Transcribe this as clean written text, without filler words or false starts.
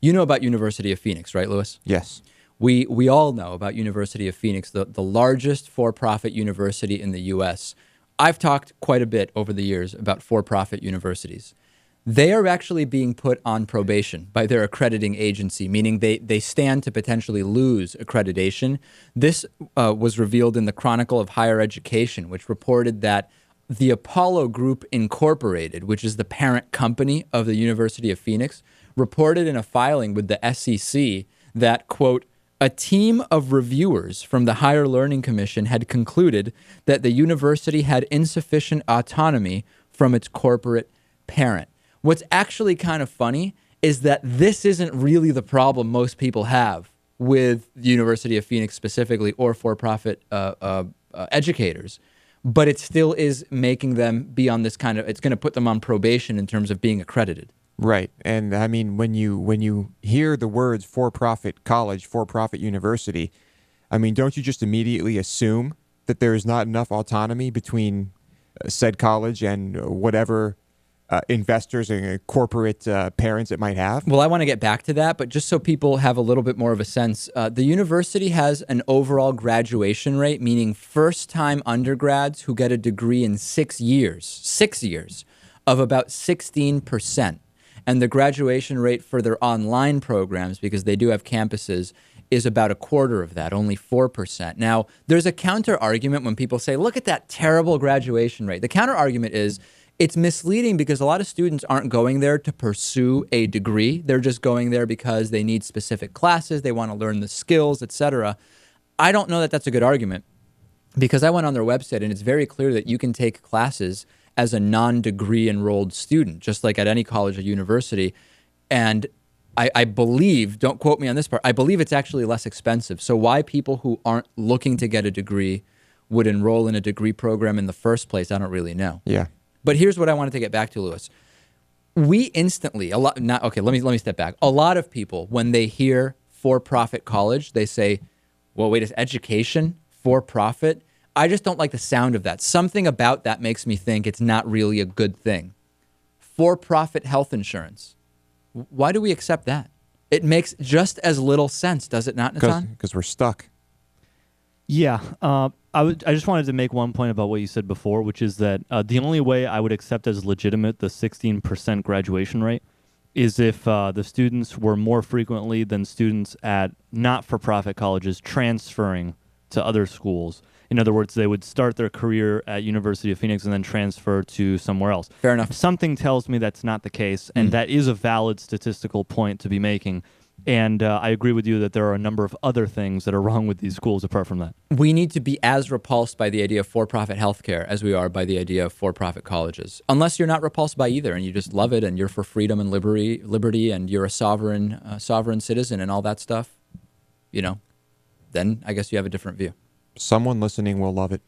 You know about University of Phoenix, right, Lewis? Yes. We all know about University of Phoenix, the largest for-profit university in the U.S. I've talked quite a bit over the years about for-profit universities. They are actually being put on probation by their accrediting agency, meaning they stand to potentially lose accreditation. This was revealed in the Chronicle of Higher Education, which reported that the Apollo Group Incorporated, which is the parent company of the University of Phoenix, reported in a filing with the SEC that, quote, a team of reviewers from the Higher Learning Commission had concluded that the university had insufficient autonomy from its corporate parent. What's actually kind of funny is that this isn't really the problem most people have with the University of Phoenix specifically, or for-profit educators, but it still is making them be on this kind of, it's going to put them on probation in terms of being accredited. Right. And I mean, when you hear the words for-profit college, for-profit university, I mean, don't you just immediately assume that there is not enough autonomy between said college and whatever investors and corporate parents it might have? Well, I want to get back to that, but just so people have a little bit more of a sense, the university has an overall graduation rate, meaning first-time undergrads who get a degree in 6 years, of about 16%. And the graduation rate for their online programs, because they do have campuses, is about a quarter of that, only 4%. Now, there's a counter argument when people say, look at that terrible graduation rate. The counter argument is it's misleading because a lot of students aren't going there to pursue a degree. They're just going there because they need specific classes, they want to learn the skills, etc. I don't know that that's a good argument, because I went on their website and it's very clear that you can take classes as a non-degree enrolled student, just like at any college or university. And I believe, don't quote me on this part, I believe it's actually less expensive. So why people who aren't looking to get a degree would enroll in a degree program in the first place, I don't really know. Yeah. But here's what I wanted to get back to, Lewis. We instantly, let me step back. A lot of people, when they hear for-profit college, they say, well, wait, is education for-profit? I just don't like the sound of that. Something about that makes me think it's not really a good thing. For-profit health insurance. Why do we accept that? It makes just as little sense, does it not, Natan? Because we're stuck. Yeah. I just wanted to make one point about what you said before, which is that the only way I would accept as legitimate the 16% graduation rate is if the students were more frequently than students at not-for-profit colleges transferring to other schools. In other words, they would start their career at University of Phoenix and then transfer to somewhere else. Fair enough. Something tells me that's not the case, and that is a valid statistical point to be making. And I agree with you that there are a number of other things that are wrong with these schools apart from that. We need to be as repulsed by the idea of for-profit healthcare as we are by the idea of for-profit colleges. Unless you're not repulsed by either and you just love it and you're for freedom and liberty and you're a sovereign citizen and all that stuff, then I guess you have a different view. Someone listening will love it.